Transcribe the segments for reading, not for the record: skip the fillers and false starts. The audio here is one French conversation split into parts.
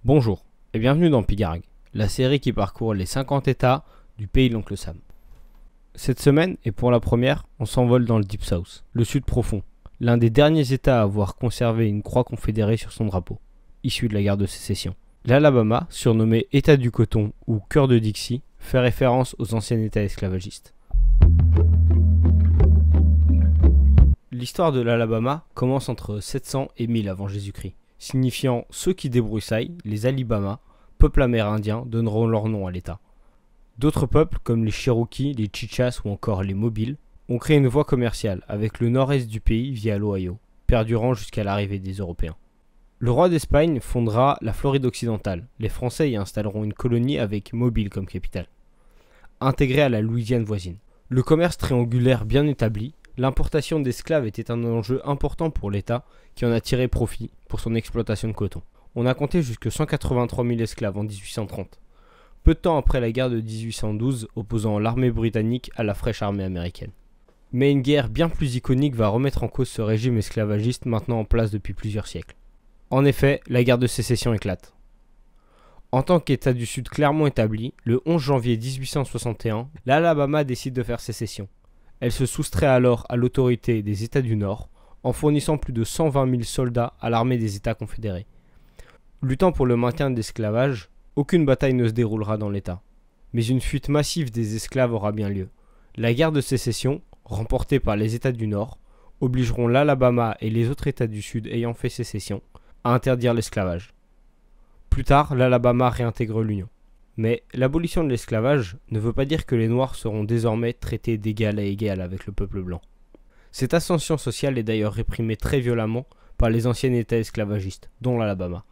Bonjour et bienvenue dans Pigargue, la série qui parcourt les 50 États du pays de l'Oncle Sam. Cette semaine, et pour la première, on s'envole dans le Deep South, le Sud profond, l'un des derniers États à avoir conservé une croix confédérée sur son drapeau, issu de la guerre de sécession. L'Alabama, surnommé État du coton ou Cœur de Dixie, fait référence aux anciens États esclavagistes. L'histoire de l'Alabama commence entre 700 et 1000 avant Jésus-Christ, signifiant ceux qui débroussaillent, les Alibama, peuple amérindien, donneront leur nom à l'État. D'autres peuples, comme les Cherokees, les Chichas ou encore les Mobiles, ont créé une voie commerciale avec le nord-est du pays via l'Ohio, perdurant jusqu'à l'arrivée des Européens. Le roi d'Espagne fondera la Floride occidentale. Les Français y installeront une colonie avec Mobile comme capitale, intégrée à la Louisiane voisine. Le commerce triangulaire bien établi, l'importation d'esclaves était un enjeu important pour l'État qui en a tiré profit pour son exploitation de coton. On a compté jusque 183 000 esclaves en 1830, peu de temps après la guerre de 1812 opposant l'armée britannique à la fraîche armée américaine. Mais une guerre bien plus iconique va remettre en cause ce régime esclavagiste maintenant en place depuis plusieurs siècles. En effet, la guerre de sécession éclate. En tant qu'État du Sud clairement établi, le 11 janvier 1861, l'Alabama décide de faire sécession. Elle se soustrait alors à l'autorité des États du Nord, en fournissant plus de 120 000 soldats à l'armée des États confédérés. Luttant pour le maintien de l'esclavage, aucune bataille ne se déroulera dans l'État. Mais une fuite massive des esclaves aura bien lieu. La guerre de sécession, remportée par les États du Nord, obligeront l'Alabama et les autres États du Sud ayant fait sécession à interdire l'esclavage. Plus tard, l'Alabama réintègre l'Union. Mais l'abolition de l'esclavage ne veut pas dire que les Noirs seront désormais traités d'égal à égal avec le peuple blanc. Cette ascension sociale est d'ailleurs réprimée très violemment par les anciens États esclavagistes, dont l'Alabama.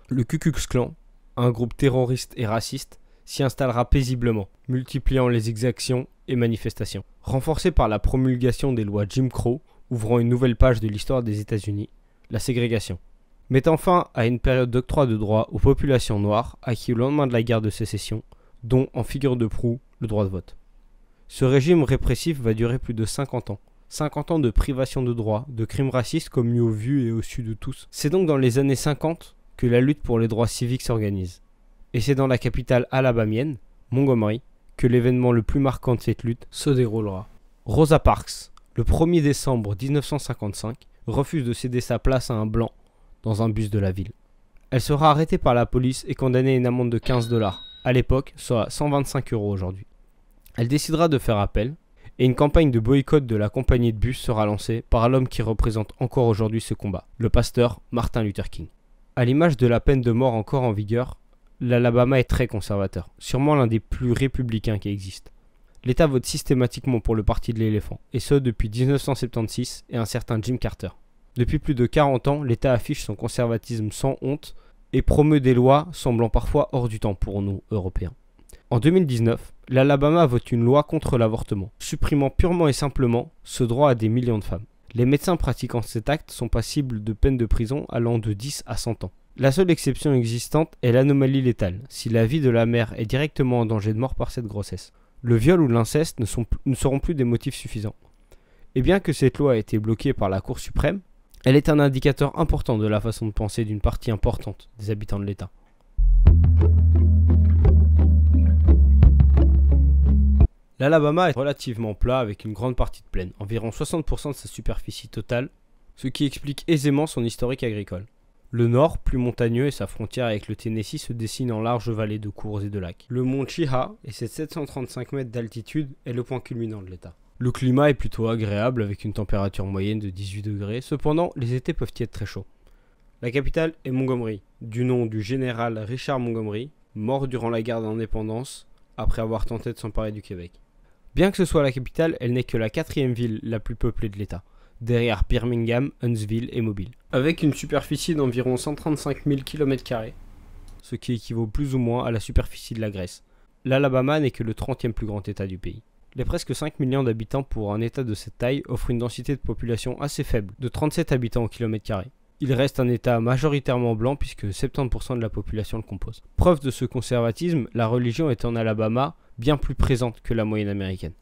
Le Ku Klux Klan, un groupe terroriste et raciste, s'y installera paisiblement, multipliant les exactions et manifestations. Renforcé par la promulgation des lois Jim Crow, ouvrant une nouvelle page de l'histoire des États-Unis, la ségrégation. Mettant fin à une période d'octroi de droits aux populations noires acquis au lendemain de la guerre de sécession, dont, en figure de proue, le droit de vote. Ce régime répressif va durer plus de 50 ans. 50 ans de privation de droits, de crimes racistes commis au vu et au su de tous. C'est donc dans les années 50 que la lutte pour les droits civiques s'organise. Et c'est dans la capitale alabamienne, Montgomery, que l'événement le plus marquant de cette lutte se déroulera. Rosa Parks, le 1er décembre 1955, refuse de céder sa place à un blanc dans un bus de la ville. Elle sera arrêtée par la police et condamnée à une amende de 15 $, à l'époque, soit 125 € aujourd'hui. Elle décidera de faire appel, et une campagne de boycott de la compagnie de bus sera lancée par l'homme qui représente encore aujourd'hui ce combat, le pasteur Martin Luther King. À l'image de la peine de mort encore en vigueur, l'Alabama est très conservateur, sûrement l'un des plus républicains qui existent. L'État vote systématiquement pour le parti de l'éléphant, et ce depuis 1976 et un certain Jim Carter. Depuis plus de 40 ans, l'État affiche son conservatisme sans honte et promeut des lois semblant parfois hors du temps pour nous, Européens. En 2019, l'Alabama vote une loi contre l'avortement, supprimant purement et simplement ce droit à des millions de femmes. Les médecins pratiquant cet acte sont passibles de peines de prison allant de 10 à 100 ans. La seule exception existante est l'anomalie létale, si la vie de la mère est directement en danger de mort par cette grossesse. Le viol ou l'inceste ne seront plus des motifs suffisants. Et bien que cette loi ait été bloquée par la Cour suprême, elle est un indicateur important de la façon de penser d'une partie importante des habitants de l'État. L'Alabama est relativement plat avec une grande partie de plaine, environ 60% de sa superficie totale, ce qui explique aisément son historique agricole. Le nord, plus montagneux et sa frontière avec le Tennessee se dessine en larges vallées de cours et de lacs. Le mont Cheaha et ses 735 mètres d'altitude est le point culminant de l'État. Le climat est plutôt agréable avec une température moyenne de 18 degrés, cependant les étés peuvent y être très chauds. La capitale est Montgomery, du nom du général Richard Montgomery, mort durant la guerre d'indépendance après avoir tenté de s'emparer du Québec. Bien que ce soit la capitale, elle n'est que la 4e ville la plus peuplée de l'État, derrière Birmingham, Huntsville et Mobile. Avec une superficie d'environ 135 000 km², ce qui équivaut plus ou moins à la superficie de la Grèce, l'Alabama n'est que le 30e plus grand État du pays. Les presque 5 millions d'habitants pour un État de cette taille offrent une densité de population assez faible, de 37 habitants au kilomètre carré. Il reste un État majoritairement blanc puisque 70% de la population le compose. Preuve de ce conservatisme, la religion est en Alabama bien plus présente que la moyenne américaine.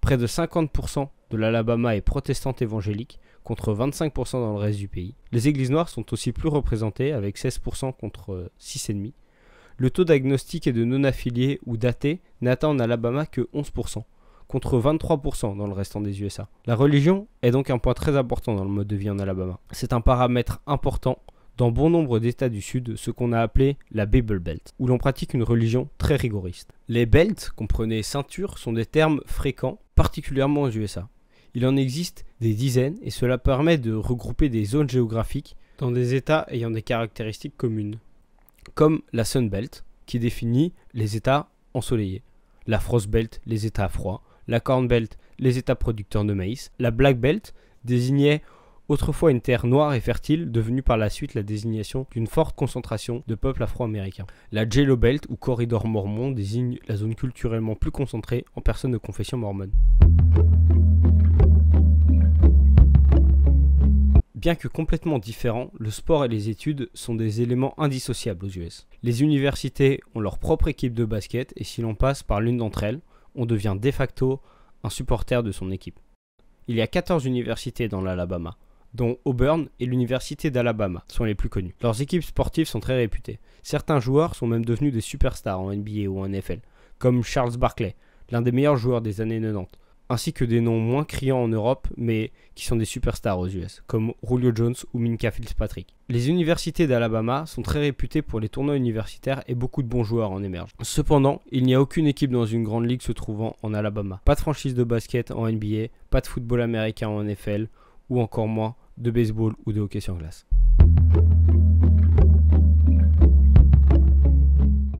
Près de 50% de l'Alabama est protestante évangélique, contre 25% dans le reste du pays. Les églises noires sont aussi plus représentées avec 16% contre 6,5%. Le taux d'agnostic et de non-affiliés ou d'athées n'atteint en Alabama que 11%, contre 23% dans le restant des USA. La religion est donc un point très important dans le mode de vie en Alabama. C'est un paramètre important dans bon nombre d'États du Sud, ce qu'on a appelé la Bible Belt, où l'on pratique une religion très rigoriste. Les belts, comprenez ceintures, sont des termes fréquents, particulièrement aux USA. Il en existe des dizaines et cela permet de regrouper des zones géographiques dans des États ayant des caractéristiques communes, comme la Sun Belt, qui définit les États ensoleillés, la Frost Belt, les États froids, la Corn Belt, les États producteurs de maïs, la Black Belt désignait autrefois une terre noire et fertile, devenue par la suite la désignation d'une forte concentration de peuples afro-américains. La Jello Belt, ou corridor mormon, désigne la zone culturellement plus concentrée en personnes de confession mormone. Bien que complètement différents, le sport et les études sont des éléments indissociables aux US. Les universités ont leur propre équipe de basket et si l'on passe par l'une d'entre elles, on devient de facto un supporter de son équipe. Il y a 14 universités dans l'Alabama, dont Auburn et l'université d'Alabama sont les plus connues. Leurs équipes sportives sont très réputées. Certains joueurs sont même devenus des superstars en NBA ou en NFL, comme Charles Barkley, l'un des meilleurs joueurs des années 90. Ainsi que des noms moins criants en Europe, mais qui sont des superstars aux US, comme Julio Jones ou Minka Fitzpatrick. Les universités d'Alabama sont très réputées pour les tournois universitaires et beaucoup de bons joueurs en émergent. Cependant, il n'y a aucune équipe dans une grande ligue se trouvant en Alabama. Pas de franchise de basket en NBA, pas de football américain en NFL, ou encore moins de baseball ou de hockey sur glace.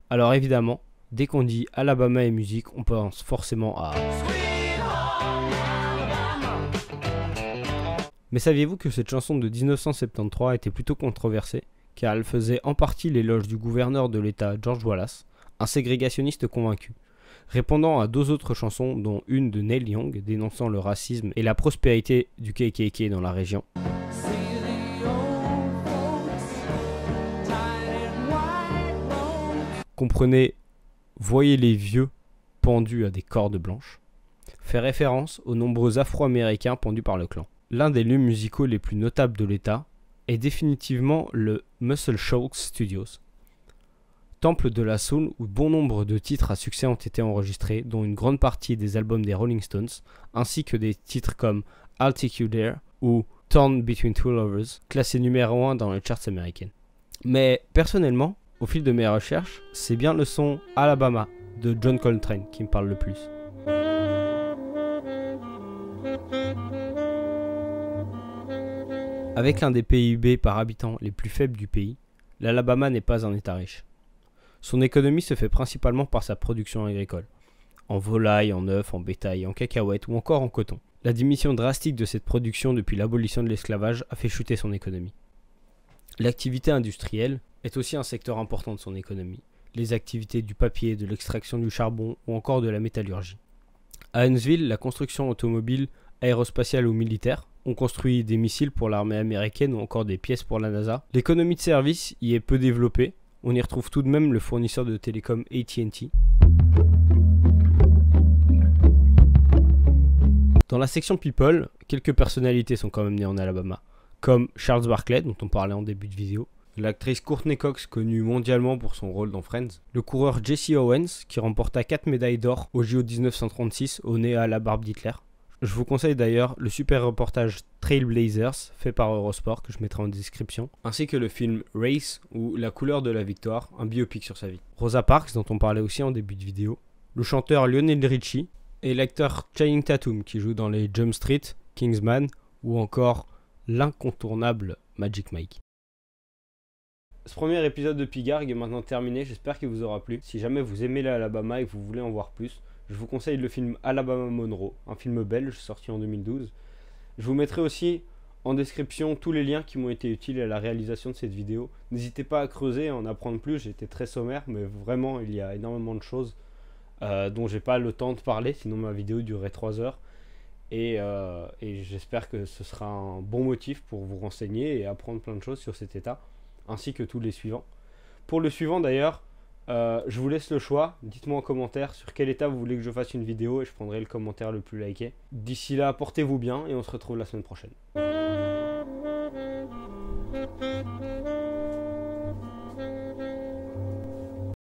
Alors évidemment, dès qu'on dit Alabama et musique, on pense forcément à... Mais saviez-vous que cette chanson de 1973 était plutôt controversée, car elle faisait en partie l'éloge du gouverneur de l'État George Wallace, un ségrégationniste convaincu, répondant à deux autres chansons dont une de Neil Young dénonçant le racisme et la prospérité du KKK dans la région. Comprenez « Voyez les vieux pendus à des cordes blanches » fait référence aux nombreux Afro-Américains pendus par le clan. L'un des lieux musicaux les plus notables de l'État est définitivement le Muscle Shoals Studios, temple de la soul où bon nombre de titres à succès ont été enregistrés, dont une grande partie des albums des Rolling Stones, ainsi que des titres comme I'll Take You There ou Torn Between Two Lovers, classés numéro 1 dans les charts américaines. Mais personnellement, au fil de mes recherches, c'est bien le son Alabama de John Coltrane qui me parle le plus. Avec l'un des PIB par habitant les plus faibles du pays, l'Alabama n'est pas un État riche. Son économie se fait principalement par sa production agricole, en volailles, en œufs, en bétail, en cacahuètes ou encore en coton. La diminution drastique de cette production depuis l'abolition de l'esclavage a fait chuter son économie. L'activité industrielle est aussi un secteur important de son économie. Les activités du papier, de l'extraction du charbon ou encore de la métallurgie. À Huntsville, la construction automobile, aérospatiale ou militaire, on construit des missiles pour l'armée américaine ou encore des pièces pour la NASA. L'économie de service y est peu développée. On y retrouve tout de même le fournisseur de télécom AT&T. Dans la section People, quelques personnalités sont quand même nées en Alabama, comme Charles Barkley, dont on parlait en début de vidéo, l'actrice Courtney Cox, connue mondialement pour son rôle dans Friends, le coureur Jesse Owens, qui remporta 4 médailles d'or au JO 1936, au nez à la barbe d'Hitler. Je vous conseille d'ailleurs le super reportage Trailblazers fait par Eurosport que je mettrai en description, ainsi que le film Race ou La couleur de la victoire, un biopic sur sa vie. Rosa Parks, dont on parlait aussi en début de vidéo, le chanteur Lionel Richie et l'acteur Channing Tatum qui joue dans les Jump Street, Kingsman ou encore l'incontournable Magic Mike. Ce premier épisode de Pigargue est maintenant terminé, j'espère qu'il vous aura plu. Si jamais vous aimez l'Alabama et que vous voulez en voir plus, je vous conseille le film Alabama Monroe, un film belge sorti en 2012. Je vous mettrai aussi en description tous les liens qui m'ont été utiles à la réalisation de cette vidéo. N'hésitez pas à creuser, à en apprendre plus, j'ai été très sommaire, mais vraiment il y a énormément de choses dont j'ai pas le temps de parler, sinon ma vidéo durerait 3 heures. Et j'espère que ce sera un bon motif pour vous renseigner et apprendre plein de choses sur cet état, ainsi que tous les suivants. Pour le suivant d'ailleurs, je vous laisse le choix, dites-moi en commentaire sur quel état vous voulez que je fasse une vidéo et je prendrai le commentaire le plus liké. D'ici là, portez-vous bien et on se retrouve la semaine prochaine.